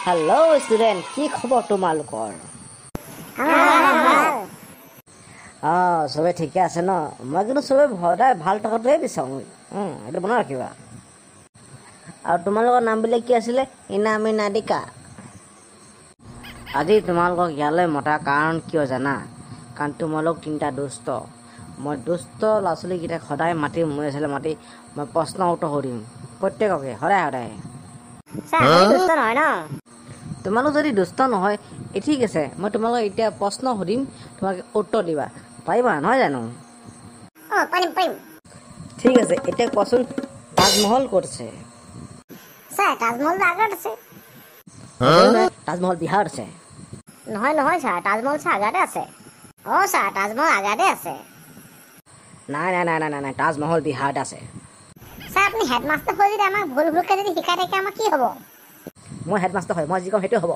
hello student কি খবৰ তোমালোকৰ সবে ঠিকে আছে ন মই কিন্তু সবে সদায় ভাল থকাটোৱে বিচাৰোঁ এইটো মনত ৰাখিবা আৰু তোমালোকৰ নামবিলাক কি আছিলে ইনামি নাদিকা আজি তোমালোকক ইয়ালৈ মতা কাৰণ কিয় জানা কাৰণ তোমালোক তিনিটা দুষ্ট মই দুষ্ট ল'ৰা ছোৱালীকেইটাক সদায় মাতি মই আছিলে মাতি মই প্ৰশ্ন উত্তৰ কৰিম প্ৰত্যেককে সদায় সদায় দুষ্ট নহয় ন তোমালোক যদি দুষ্ট নহয় ঠিক আছে মই তোমালোকক এতিয়া প্ৰশ্ন সুধিম তোমালোকে উত্তৰ দিবা পাৰিবা নহয় জানো পাৰিম ঠিক আছে এতিয়া কোৱাচোন তাজমহল ক'ত আছে স্যাৰ তাজমহল আগাত আছে তাজমহল বিহাৰত আছে নহয় স্যাৰ তাজমহল আগাতে আছে স্যাৰ তাজমহল আগাতে আছে নাই তাজমহল বিহাৰত আছে স্যার আপনি হেডমাস্টার হয়ে যদি আমাক ভুলকে যদি শিকাই থাকে আমাক কি হ'ব মই হেডমাস্টাৰ হয় মই যি কম সেইটো হ'ব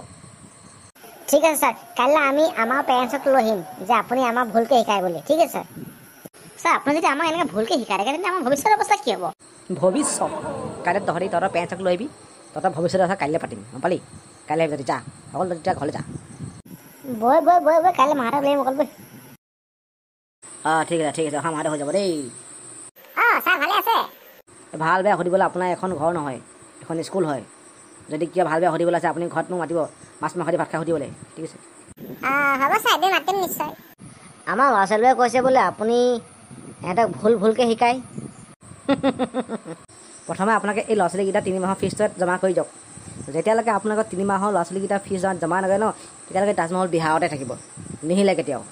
ঠিক আছে স্যাৰ কাইলৈ আমি আমাৰ পেৰেণ্টছক লৈ আহিম যে আপুনি আমাক ভুলকে শিকাই বুলি ঠিক আছে স্যার আপুনি যদি আমাক এনেকৈ ভুলকে শিকাই থাকে তেন্তে আমাৰ ভৱিষ্যতৰ অৱস্থা কি হ'ব ভৱিষ্যত কাইলৈ তহঁতৰ পেৰেণ্টছক লৈ আহিবি তহঁতৰ ভৱিষ্যতৰ কথা কাইলৈ পাতিম গম পালি কাইলৈ আহিবি যদি যা অকল তেতিয়া ঘৰলৈ যা বৈ কাইলৈ মাহঁতক লৈ আহিম অকল বৈ ঠিক আছে অহা মাহতে হৈ যাব দেই স্যার ভালে আছে ভাল বেয়া সুধিবলৈ আপোনাৰ এখন ঘৰ নহয় এখন স্কুল হয় যদি কিবা ভাল বেয়া সুধিবলৈ আছে আপুনি ঘৰত মোক মাতিব মাছ মাংস দি ভাত খাই সুধিবলৈ ঠিক আছে হ'ব স্যার এদিন মাতিম নিশ্চয় আমাৰ ল'ৰা ছোৱালীবোৰে কৈছে বোলে আপুনি ইহঁতক ভুলকৈ শিকায় প্ৰথমে আপোনালোকে এই ল'ৰা ছোৱালীকেইটা 3 মাহৰ ফিজটোত জমা কৰি যাওক যেতিয়ালৈকে আপোনালোকৰ 3 মাহৰ ল'ৰা ছোৱালীকেইটা ফিজ জমা নকৰে ন তেতিয়ালৈকে তাজমহল বিহাৰতে থাকিব নিহিলে কেতিয়াও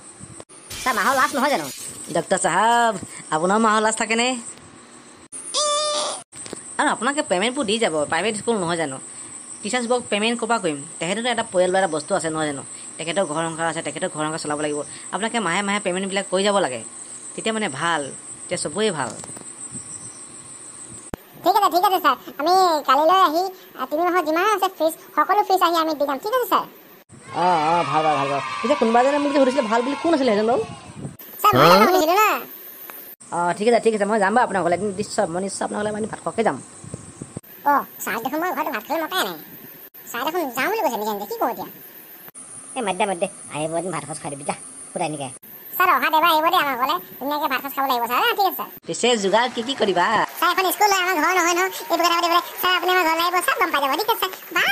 স্যাৰ মাহৰ লাজ নহয় জানো ডক্টৰ চাহাব আপোনাৰ মাহৰ লাজ থাকেনে আৰু আপোনালোকে পে'মেণ্টবোৰ দি যাব প্ৰাইভেট স্কুল নহয় জানো টিচাৰ্ছবোৰক পে'মেণ্ট ক'ৰপৰা কৰিম তেখেততো এটা পৰিয়ালৰ এটা বস্তু আছে নহয় জানো তেখেতৰ ঘৰ সংসাৰ আছে তেখেতৰ ঘৰ সংসাৰ চলাব লাগিব আপোনালোকে মাহে পে'মেণ্টবিলাক কৰি যাব লাগে তেতিয়া মানে ভাল তেতিয়া চবৰে ভাল ঠিক আছে স্যাৰ আমি কালিলৈ আহি 3 মাহৰ যিমান আছে ফিজ সকলো ফিজ আহি আমি দি যাম ঠিক আছে স্যার ভাল পিছে কোনোবা এজনে মোক যে সুধিছিলে ভাল বুলি কোন আছিলে সেইজন বাৰু ঠিক আছে মই যাম বাৰু আপোনাৰ ঘৰলৈ নিশ্চয় আপোনাৰ ঘৰলৈ আমি ভাত খোৱাকৈ যাম স্যাৰ দেখোন মই ঘৰতে ভাত খাবলৈ মতাই নাই স্যাৰ দেখোন যাওঁ বুলি কৈছে নিজে কি কৰোঁ এতিয়া এই মাদ্দে আহিব এদিন ভাত সাজ খাই দিবি যা সুধাই নেকি স্যার অহা দেওবাৰ আহিব দেই আমাৰ ঘৰলৈ ধুনীয়াকৈ ভাত সাজ খাব লাগিব স্যাৰ ঠিক আছে পিছে যোগাৰ কি কৰিবা স্যাৰ এখন স্কুল আমাৰ ঘৰ নহয় এইটো কথা পাতিবলৈ স্যাৰ আপুনি আমাৰ ঘৰলৈ আহিব চব গম পাই যাব ঠিক আছে বাই